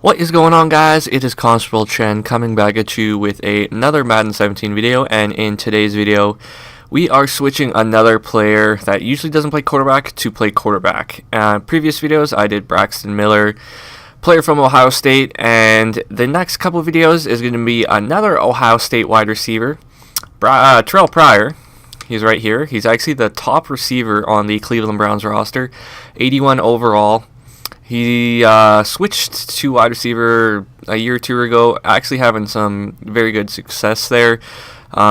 What is going on, guys? It is Constable Chen coming back at you with another Madden 17 video, and in today's video we are switching another player that usually doesn't play quarterback to play quarterback. Previous videos I did Braxton Miller, player from Ohio State, and the next couple of videos is going to be another Ohio State wide receiver, Terrelle Pryor. He's right here. He's actually the top receiver on the Cleveland Browns roster, 81 overall. He switched to wide receiver a year or two ago, actually having some very good success there.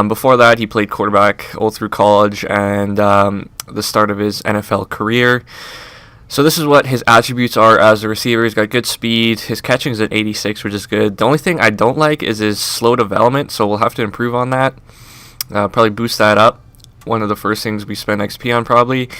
Before that, he played quarterback all through college and the start of his NFL career. So this is what his attributes are as a receiver. He's got good speed. His catching is at 86, which is good. The only thing I don't like is his slow development, so we'll have to improve on that. Probably boost that up. One of the first things we spend XP on probably.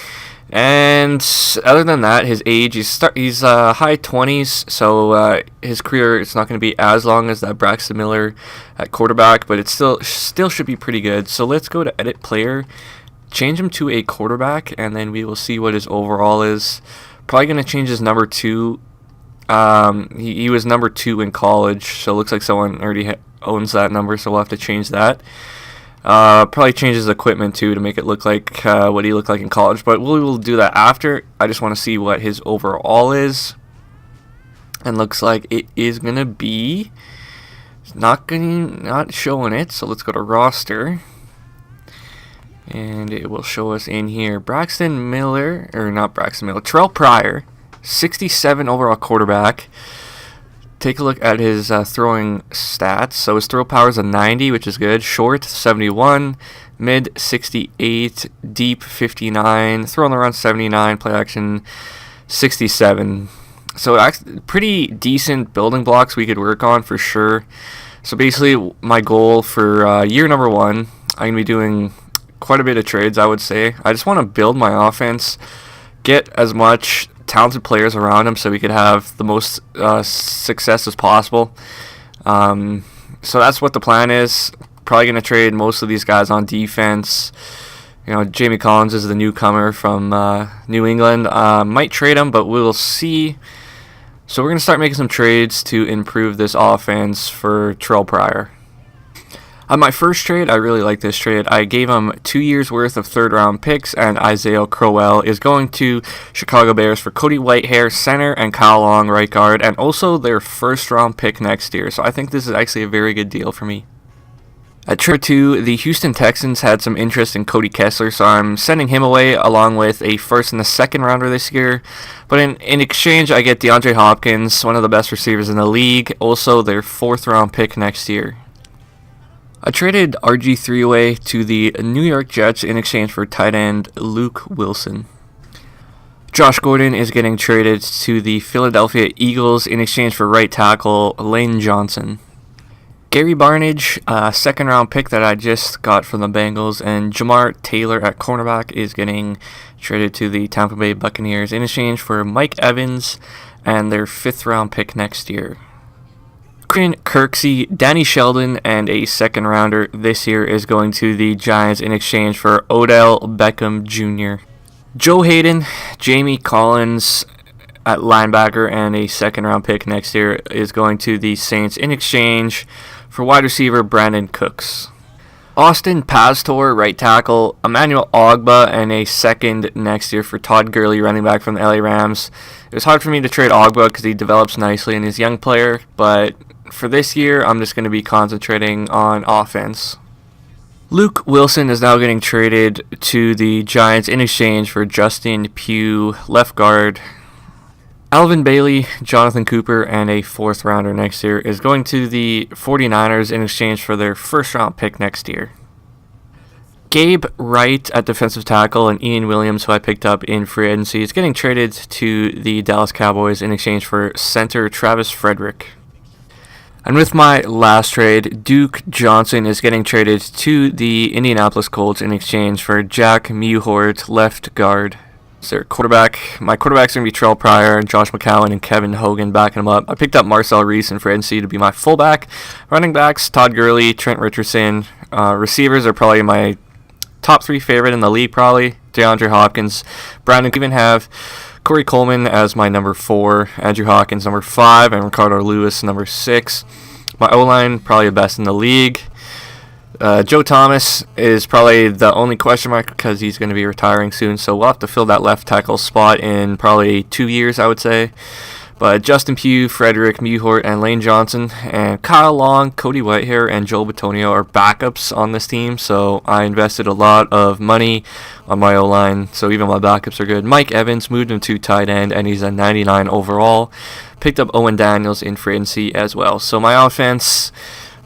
And other than that, his age, he's high 20s, so his career is not going to be as long as that Braxton Miller at quarterback, but it still should be pretty good. So let's go to edit player, change him to a quarterback, and then we will see what his overall is. Probably going to change his number 2. He was number 2 in college, so it looks like someone already owns that number, so we'll have to change that. Probably change his equipment too to make it look like what he looked like in college, but we will do that after. I just want to see what his overall is, and looks like it is gonna be not showing it. So let's go to roster, and it will show us in here. Terrelle Pryor, 67 overall quarterback. Take a look at his throwing stats. So his throw power is a 90, which is good. Short, 71. Mid, 68. Deep, 59. Throw on the run, 79. Play action, 67. So pretty decent building blocks we could work on for sure. So basically, my goal for year number 1, I'm going to be doing quite a bit of trades, I would say. I just want to build my offense, get as much talented players around him so we could have the most success as possible. So that's what the plan is. Probably going to trade most of these guys on defense. You know, Jamie Collins is the newcomer from New England. Might trade him, but we'll see. So we're going to start making some trades to improve this offense for Terrelle Pryor. On my first trade, I really like this trade. I gave him 2 years worth of third-round picks, and Isaiah Crowell is going to Chicago Bears for Cody Whitehair, center, and Kyle Long, right guard, and also their first-round pick next year. So I think this is actually a very good deal for me. At trade 2, the Houston Texans had some interest in Cody Kessler, so I'm sending him away along with a first and a second rounder this year. But in exchange, I get DeAndre Hopkins, one of the best receivers in the league, also their fourth-round pick next year. I traded RG3 away to the New York Jets in exchange for tight end Luke Wilson. Josh Gordon is getting traded to the Philadelphia Eagles in exchange for right tackle Lane Johnson. Gary Barnidge, second round pick that I just got from the Bengals, and Jamar Taylor at cornerback is getting traded to the Tampa Bay Buccaneers in exchange for Mike Evans and their fifth round pick next year. Kirksey, Danny Sheldon, and a second rounder this year is going to the Giants in exchange for Odell Beckham Jr. Joe Hayden, Jamie Collins at linebacker, and a second round pick next year is going to the Saints in exchange for wide receiver Brandon Cooks. Austin Pastor, right tackle, Emmanuel Ogbah, and a second next year for Todd Gurley, running back from the LA Rams. It was hard for me to trade Ogbah because he develops nicely and he's a young player, but for this year, I'm just going to be concentrating on offense. Luke Wilson is now getting traded to the Giants in exchange for Justin Pugh, left guard. Alvin Bailey, Jonathan Cooper, and a fourth rounder next year is going to the 49ers in exchange for their first round pick next year. Gabe Wright at defensive tackle and Ian Williams, who I picked up in free agency, is getting traded to the Dallas Cowboys in exchange for center Travis Frederick. And with my last trade, Duke Johnson is getting traded to the Indianapolis Colts in exchange for Jack Mewhort, left guard. Their quarterback. My quarterback's going to be Terrelle Pryor, Josh McCown, and Kevin Hogan backing him up. I picked up Marcel Reese in free agency to be my fullback. Running backs, Todd Gurley, Trent Richardson. Receivers are probably my top 3 favorite in the league, probably. DeAndre Hopkins. Brandon, even have Corey Coleman as my number 4, Andrew Hawkins number 5, and Ricardo Lewis number 6. My O-line, probably the best in the league. Joe Thomas is probably the only question mark because he's going to be retiring soon, so we'll have to fill that left tackle spot in probably 2 years, I would say. But Justin Pugh, Frederick Muhort, and Lane Johnson, and Kyle Long, Cody Whitehair, and Joe Batonio are backups on this team, so I invested a lot of money on my O-line, so even my backups are good. Mike Evans moved him to tight end, and he's a 99 overall. Picked up Owen Daniels in free agency as well. So my offense,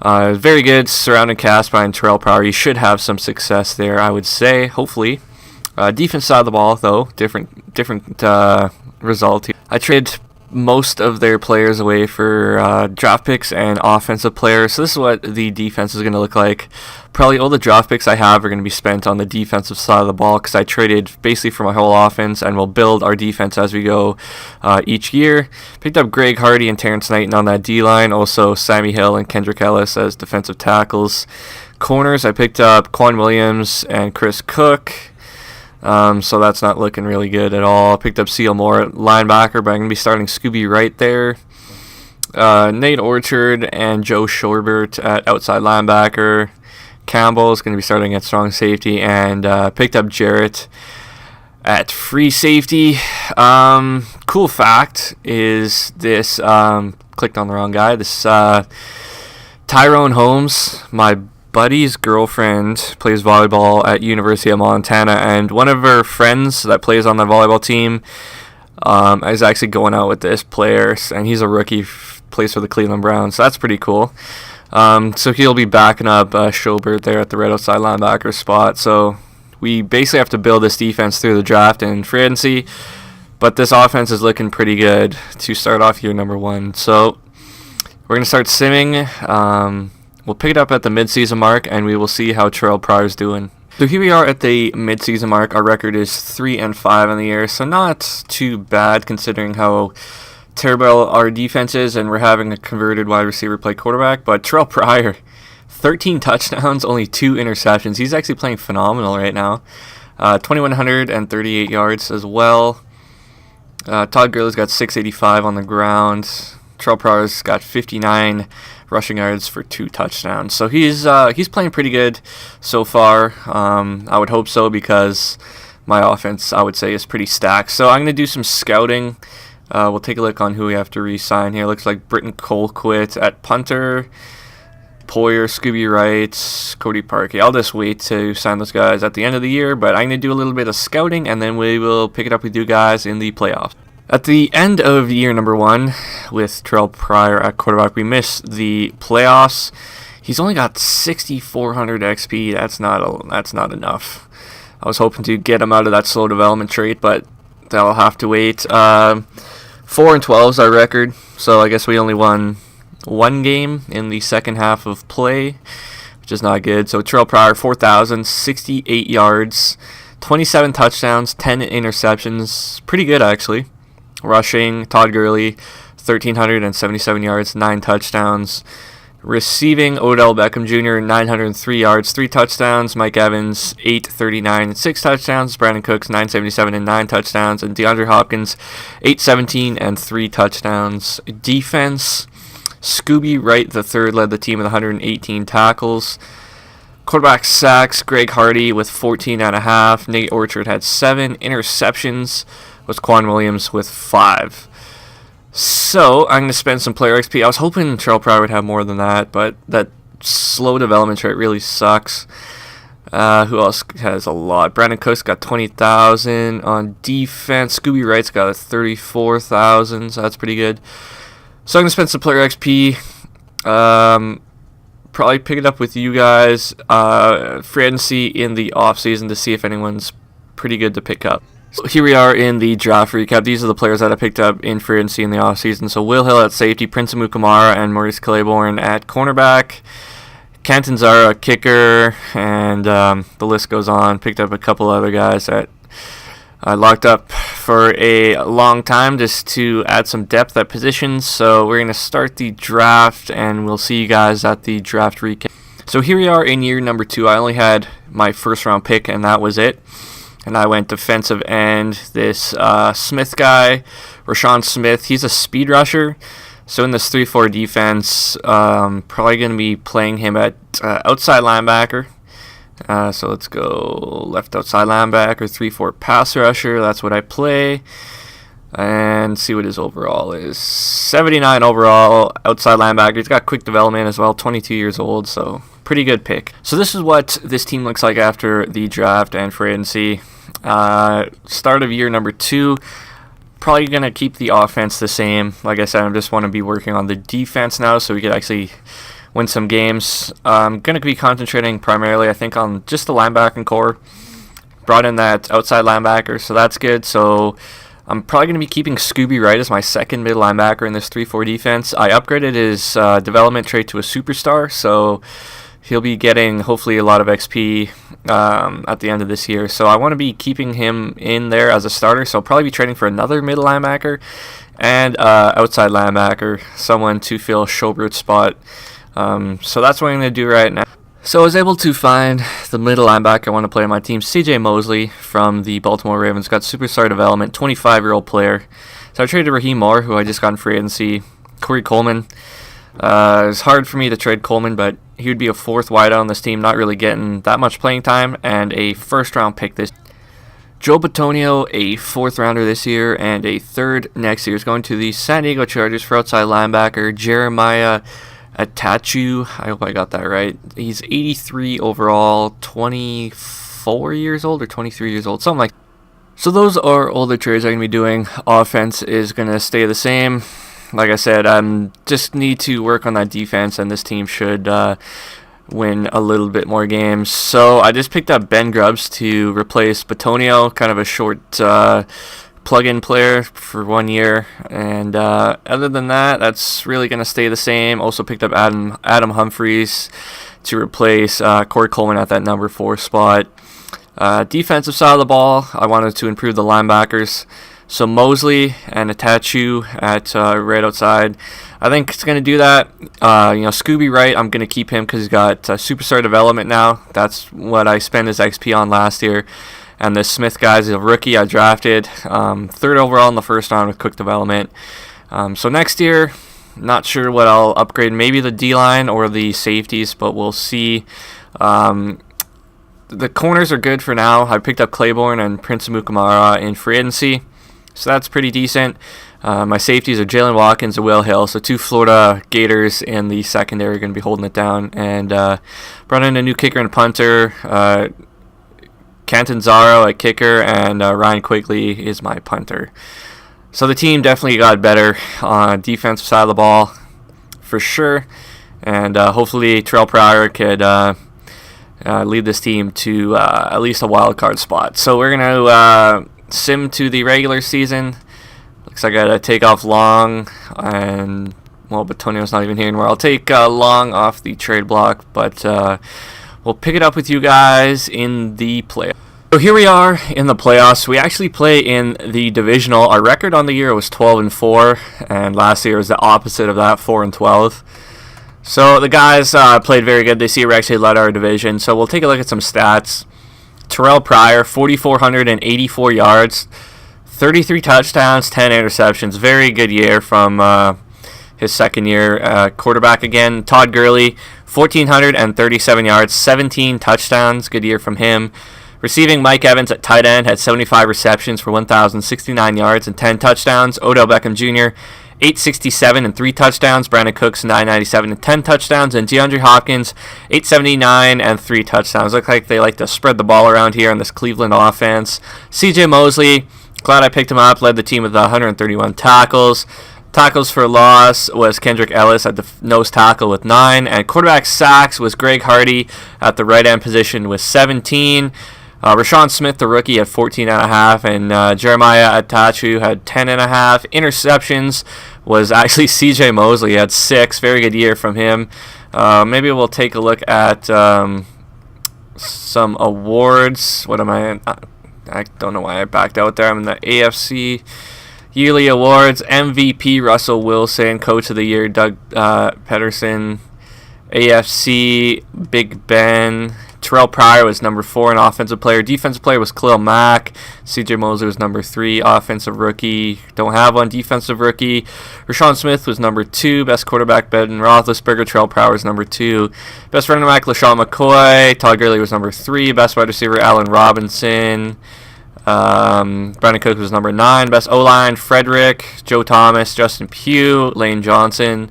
very good, surrounding cast by Terrelle Pryor. You should have some success there, I would say, hopefully. Defense side of the ball, though, different result here. I traded most of their players away for draft picks and offensive players. So this is what the defense is going to look like. Probably all the draft picks I have are going to be spent on the defensive side of the ball because I traded basically for my whole offense, and we'll build our defense as we go each year. Picked up Greg Hardy and Terrence Knighton on that D-line. Also Sammy Hill and Kendrick Ellis as defensive tackles. Corners, I picked up Quan Williams and Chris Cook. So that's not looking really good at all. Picked up Seal Moore at linebacker, but I'm going to be starting Scooby right there. Nate Orchard and Joe Shorbert at outside linebacker. Campbell is going to be starting at strong safety, and picked up Jarrett at free safety. Cool fact is this, clicked on the wrong guy. This Tyrone Holmes, my buddy's girlfriend, plays volleyball at University of Montana, and one of her friends that plays on the volleyball team is actually going out with this player, and he's a rookie, plays for the Cleveland Browns, so that's pretty cool. So he'll be backing up Schobert there at the red outside linebacker spot. So we basically have to build this defense through the draft and free agency, but this offense is looking pretty good to start off year number 1. So we're going to start simming. We'll pick it up at the midseason mark, and we will see how Terrelle Pryor's doing. So here we are at the midseason mark. Our record is 3-5 in the year, so not too bad considering how terrible our defense is, and we're having a converted wide receiver play quarterback. But Terrelle Pryor, 13 touchdowns, only 2 interceptions. He's actually playing phenomenal right now. 2,138 yards as well. Todd Gurley's got 685 on the ground. Terrelle Pryor's got 59 rushing yards for 2 touchdowns. So he's playing pretty good so far. I would hope so because my offense, I would say, is pretty stacked. So I'm going to do some scouting. We'll take a look on who we have to re-sign here. Looks like Britton Colquitt at punter. Poyer, Scooby Wright, Cody Parkey. I'll just wait to sign those guys at the end of the year, but I'm going to do a little bit of scouting, and then we will pick it up with you guys in the playoffs. At the end of year number 1, with Terrelle Pryor at quarterback, we missed the playoffs. He's only got 6,400 XP. That's not enough. I was hoping to get him out of that slow development trait, but that'll have to wait. 4-12 is our record, so I guess we only won 1 game in the second half of play, which is not good. So Terrelle Pryor, 4,068 yards, 27 touchdowns, 10 interceptions. Pretty good, actually. Rushing, Todd Gurley, 1,377 yards, 9 touchdowns. Receiving, Odell Beckham Jr., 903 yards, 3 touchdowns. Mike Evans, 839 and 6 touchdowns. Brandon Cooks, 977 and 9 touchdowns. And DeAndre Hopkins, 817 and 3 touchdowns. Defense, Scooby Wright III led the team with 118 tackles. Quarterback sacks, Greg Hardy with 14.5. Nate Orchard had 7 interceptions. Was Quan Williams with 5. So I'm going to spend some player XP. I was hoping Terrelle Pryor would have more than that, but that slow development rate really sucks. Who else has a lot? Brandon Cooks got 20,000 on defense. Scooby Wright's got 34,000, so that's pretty good. So I'm going to spend some player XP. Probably pick it up with you guys. Free agency in the offseason to see if anyone's pretty good to pick up. So here we are in the draft recap. These are the players that I picked up in free agency in the offseason. So Will Hill at safety, Prince Amukamara and Maurice Claiborne at cornerback, Canton Zara kicker, and the list goes on. Picked up a couple other guys that I locked up for a long time just to add some depth at positions. So we're going to start the draft, and we'll see you guys at the draft recap. So here we are in year number 2. I only had my first round pick, and that was it. And I went defensive end. This Smith guy, Rashawn Smith, he's a speed rusher. So in this 3-4 defense, probably going to be playing him at outside linebacker. So let's go left outside linebacker, 3-4 pass rusher. That's what I play. And see what his overall is. 79 overall, outside linebacker. He's got quick development as well, 22 years old, so pretty good pick. So this is what this team looks like after the draft and free agency. Start of year number 2. Probably going to keep the offense the same. Like I said, I just want to be working on the defense now so we could actually win some games. I'm going to be concentrating primarily, I think, on just the linebacking core. Brought in that outside linebacker, so that's good. So I'm probably going to be keeping Scooby Wright as my second middle linebacker in this 3-4 defense. I upgraded his development trait to a superstar, so he'll be getting hopefully a lot of XP at the end of this year. So I want to be keeping him in there as a starter, so I'll probably be trading for another middle linebacker and outside linebacker, someone to fill Schobert's spot. So that's what I'm going to do right now. So I was able to find the middle linebacker I want to play on my team, CJ Mosley from the Baltimore Ravens. Got superstar development, 25-year-old player. So I traded Raheem Moore, who I just got in free agency. Corey Coleman. It's hard for me to trade Coleman, but he would be a 4th wideout on this team, not really getting that much playing time, and a 1st-round pick this year. Joe Bitonio, a 4th rounder this year, and a 3rd next year, is going to the San Diego Chargers for outside linebacker, Jeremiah Atachu. I hope I got that right. He's 83 overall, 24 years old or 23 years old, something like that. So those are all the trades I'm going to be doing. Offense is going to stay the same. Like I said, I just need to work on that defense, and this team should win a little bit more games. So I just picked up Ben Grubbs to replace Bitonio, kind of a short plug-in player for 1 year, and other than that, that's really going to stay the same. Also picked up Adam Humphries to replace Corey Coleman at that number 4 spot. Defensive side of the ball, I wanted to improve the linebackers, so Mosley and Atachu at right outside. I think it's going to do that. Scooby Wright, I'm going to keep him because he's got superstar development now. That's what I spent his XP on last year. And the Smith guy is a rookie I drafted, 3rd overall in the 1st round with quick development. So next year, not sure what I'll upgrade. Maybe the D-line or the safeties, but we'll see. The corners are good for now. I picked up Claiborne and Prince Amukamara in free agency, so that's pretty decent. My safeties are Jalen Watkins and Will Hill, so 2 Florida Gators in the secondary are going to be holding it down. And brought in a new kicker and punter, Cantanzaro at kicker, and Ryan Quigley is my punter. So the team definitely got better on defensive side of the ball, for sure. And hopefully Terrelle Pryor could lead this team to at least a wild card spot. So we're going to sim to the regular season. Looks like I got to take off Long, and, well, Bitonio's not even here anymore. I'll take Long off the trade block, but we'll pick it up with you guys in the playoffs. So here we are in the playoffs. We actually play in the divisional. Our record on the year was 12-4, and last year was the opposite of that, 4-12. So the guys played very good this year. We actually led our division. So we'll take a look at some stats. Terrelle Pryor, 4,484 yards, 33 touchdowns, 10 interceptions. Very good year from his second year. Quarterback again, Todd Gurley, 1,437 yards, 17 touchdowns. Good year from him. Receiving, Mike Evans at tight end had 75 receptions for 1,069 yards and 10 touchdowns. Odell Beckham Jr., 867 and 3 touchdowns. Brandon Cooks, 997 and 10 touchdowns. And DeAndre Hopkins, 879 and 3 touchdowns. Look like they like to spread the ball around here on this Cleveland offense. CJ Mosley, glad I picked him up, led the team with 131 tackles. Tackles for loss was Kendrick Ellis at the nose tackle with 9. And quarterback sacks was Greg Hardy at the right end position with 17. Rashawn Smith, the rookie, had 14.5, and Jeremiah Atachu had 10.5. Interceptions was actually C.J. Mosley, had 6. Very good year from him. Maybe we'll take a look at some awards. What am I in? I don't know why I backed out there. I'm in the AFC Yearly Awards. MVP, Russell Wilson. Coach of the Year, Doug Pederson. AFC, Big Ben. Terrelle Pryor was number 4 in offensive player. Defensive player was Khalil Mack. CJ Mosley was number 3. Offensive rookie, don't have one. Defensive rookie, Rashawn Smith was number 2. Best quarterback, Ben Roethlisberger. Terrelle Pryor was number 2. Best running back, LaShawn McCoy. Todd Gurley was number 3. Best wide receiver, Allen Robinson. Brandon Cook was number 9. Best O-line, Frederick, Joe Thomas, Justin Pugh, Lane Johnson,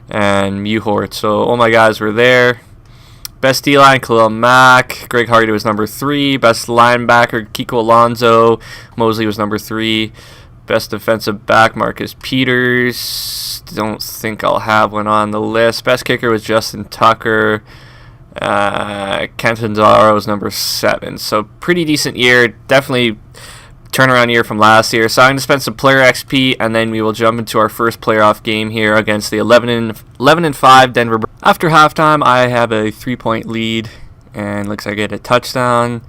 and Mewhort. So all my guys were there. Best D-line, Khalil Mack. Greg Hardy was number 3. Best linebacker, Kiko Alonso. Mosley was number 3. Best defensive back, Marcus Peters. Don't think I'll have one on the list. Best kicker was Justin Tucker. Kenton Zara was number 7. So pretty decent year. Definitely turnaround year from last year. So I'm going to spend some player XP, and then we will jump into our first playoff game here against the 11-5 Denver. After halftime, I have a 3-point lead, and looks like I get a touchdown.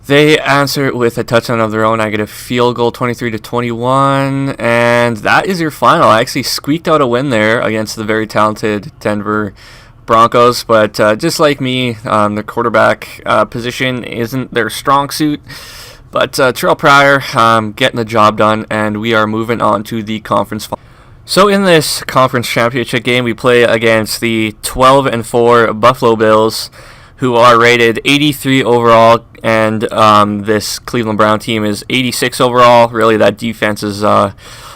They answer it with a touchdown of their own. I get a field goal, 23-21, and that is your final. I actually squeaked out a win there against the very talented Denver Broncos, but just like me, the quarterback position isn't their strong suit. But Terrelle Pryor getting the job done, and we are moving on to the conference final. So in this conference championship game, we play against the 12-4 Buffalo Bills, who are rated 83 overall, and this Cleveland Brown team is 86 overall. Really, that defense is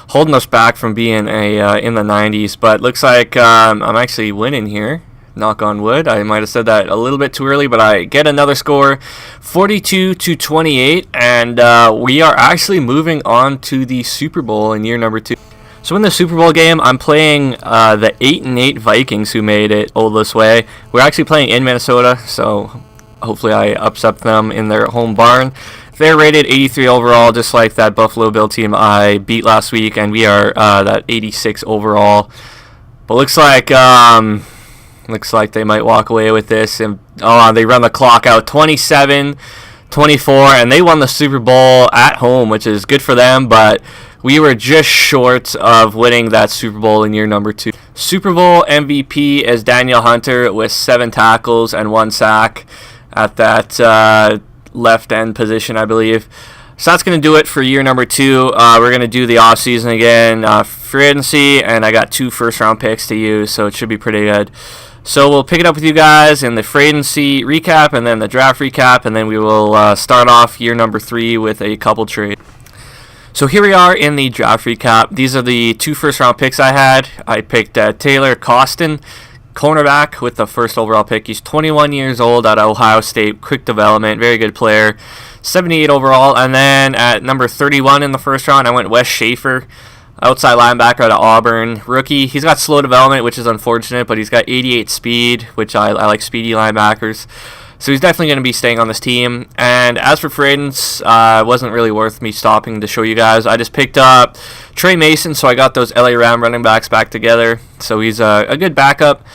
holding us back from being in the 90s, but looks like I'm actually winning here. Knock on wood. I might have said that a little bit too early, but I get another score, 42-28, and we are actually moving on to the Super Bowl in year number 2. So in the Super Bowl game, I'm playing the 8-8 Vikings, who made it all this way. We're actually playing in Minnesota, so hopefully I upset them in their home barn. They're rated 83 overall, just like that Buffalo Bill team I beat last week, and we are that 86 overall. But looks like they might walk away with this, and they run the clock out, 27-24, and they won the Super Bowl at home, which is good for them, but we were just short of winning that Super Bowl in year number 2. Super Bowl MVP is Daniel Hunter with 7 tackles and 1 sack at that left end position, I believe. So that's going to do it for year number 2. We're going to do the offseason again, free agency, and I got 2 first-round picks to use, so it should be pretty good. So we'll pick it up with you guys in the free agency recap and then the draft recap, and then we will start off year number 3 with a couple trades. So here we are in the draft recap. These are the 2 first-round picks I had. I picked Taylor Costin, cornerback, with the first overall pick. He's 21 years old at Ohio State, quick development, very good player, 78 overall. And then at number 31 in the first round, I went Wes Schaefer, outside linebacker out of Auburn, rookie. He's got slow development, which is unfortunate, but he's got 88 speed, which I like speedy linebackers. So he's definitely going to be staying on this team. And as for free agents, it wasn't really worth me stopping to show you guys. I just picked up Trey Mason, so I got those LA Ram running backs back together. So he's a good backup.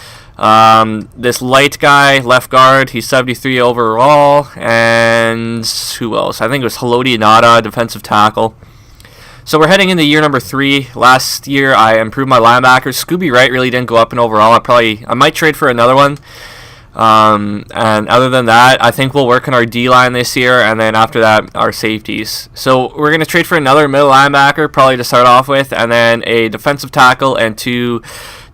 This light guy, left guard, he's 73 overall. And who else? I think it was Haloti Ngata, defensive tackle. So we're heading into year number 3. Last year I improved my linebackers. Scooby Wright really didn't go up in overall. I might trade for another one. And other than that, I think we'll work on our D-line this year, and then after that, our safeties. So we're going to trade for another middle linebacker, probably to start off with, and then a defensive tackle and 2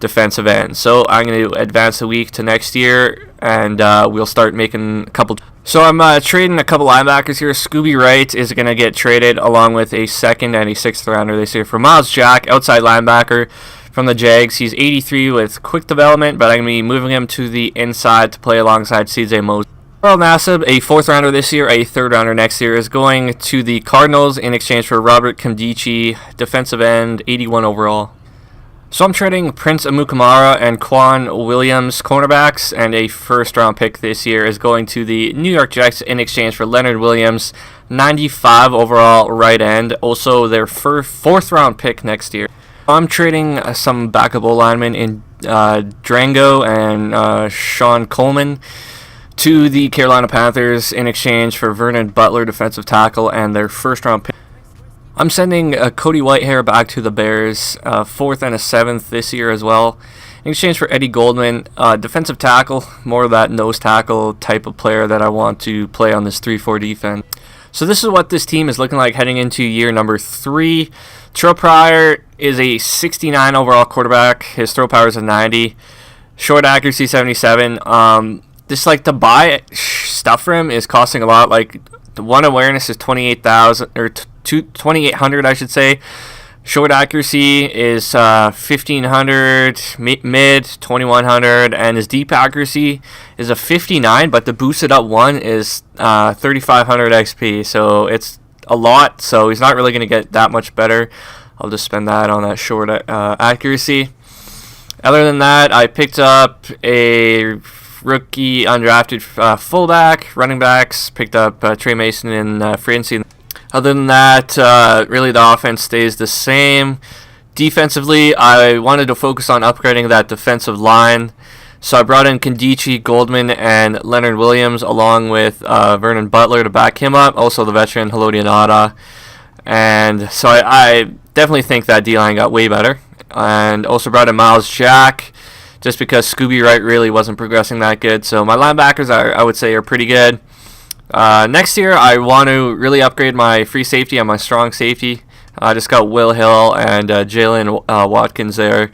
defensive ends. So I'm going to advance a week to next year, and we'll start making a couple. So I'm trading a couple linebackers here. Scooby Wright is going to get traded along with a 2nd and a 6th rounder this year for Miles Jack, outside linebacker from the Jags. He's 83 with quick development, but I'm going to be moving him to the inside to play alongside CJ Mosley. Earl Nassib, a 4th rounder this year, a 3rd rounder next year, is going to the Cardinals in exchange for Robert Kimdichie, defensive end, 81 overall. So I'm trading Prince Amukamara and Quan Williams, cornerbacks, and a 1st-round pick this year is going to the New York Jets in exchange for Leonard Williams, 95 overall right end, also their 4th-round pick next year. I'm trading some backup linemen in Drango and Sean Coleman to the Carolina Panthers in exchange for Vernon Butler, defensive tackle, and their 1st-round pick. I'm sending Cody Whitehair back to the Bears, 4th and a 7th this year as well, in exchange for Eddie Goldman, defensive tackle, more of that nose tackle type of player that I want to play on this 3-4 defense. So this is what this team is looking like heading into year number 3. Terrelle Pryor is a 69 overall quarterback. His throw power is a 90. Short accuracy 77. Just like to buy stuff for him is costing a lot. Like the one awareness is 28,000 or 2,800, I should say. Short accuracy is 1,500, mid 2,100, and his deep accuracy is a 59, but the boosted up one is 3,500 XP, so it's a lot, so he's not really going to get that much better. I'll just spend that on that short accuracy. Other than that, I picked up a rookie undrafted fullback, running backs, picked up Trey Mason in free agency. Other than that, really the offense stays the same. Defensively, I wanted to focus on upgrading that defensive line. So I brought in Kandichi, Goldman, and Leonard Williams, along with Vernon Butler to back him up. Also the veteran Haloti Ngata. And so I definitely think that D-line got way better. And also brought in Miles Jack, just because Scooby Wright really wasn't progressing that good. So my linebackers, I would say, are pretty good. Next year, I want to really upgrade my free safety and my strong safety. I just got Will Hill and Jalen Watkins there,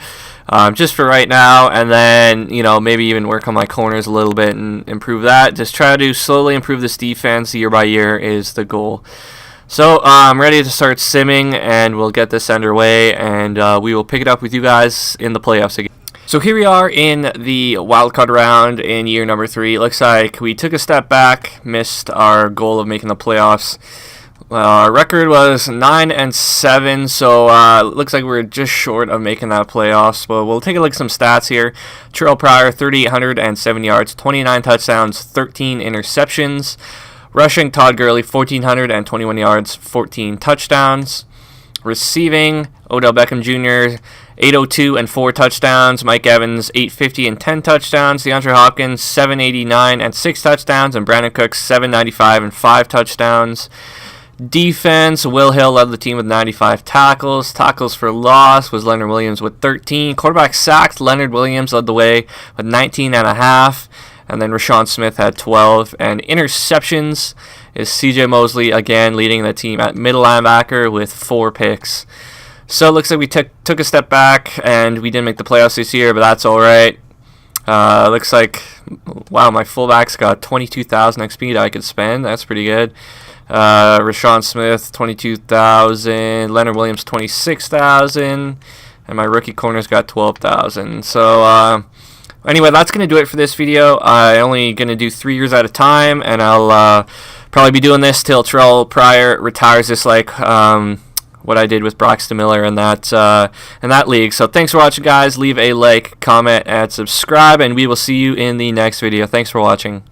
just for right now, and then maybe even work on my corners a little bit and improve that. Just try to slowly improve this defense year by year is the goal. So I'm ready to start simming, and we'll get this underway, and we will pick it up with you guys in the playoffs again. So here we are in the wildcard round in year number 3. It looks like we took a step back, missed our goal of making the playoffs. Our record was 9-7, so it looks like we're just short of making that playoffs. But we'll take a look at some stats here. Terrelle Pryor, 3,807 yards, 29 touchdowns, 13 interceptions. Rushing, Todd Gurley, 1,421 yards, 14 touchdowns. Receiving, Odell Beckham Jr., 802 and 4 touchdowns. Mike Evans, 850 and 10 touchdowns. DeAndre Hopkins, 789 and 6 touchdowns. And Brandon Cooks, 795 and 5 touchdowns. Defense, Will Hill led the team with 95 tackles. Tackles for loss was Leonard Williams with 13. Quarterback sacks, Leonard Williams led the way with 19 and a half. And then Rashawn Smith had 12. And interceptions is CJ Mosley, again, leading the team at middle linebacker with 4 picks. So it looks like we took a step back, and we didn't make the playoffs this year, but that's all right. Looks like, wow, my fullback's got 22,000 XP that I could spend. That's pretty good. Rashawn Smith, 22,000. Leonard Williams, 26,000. And my rookie corner's got 12,000. So anyway, that's going to do it for this video. I'm only going to do 3 years at a time, and I'll probably be doing this till Terrelle Pryor retires, just like what I did with Braxton Miller in that league. So thanks for watching, guys. Leave a like, comment, and subscribe, and we will see you in the next video. Thanks for watching.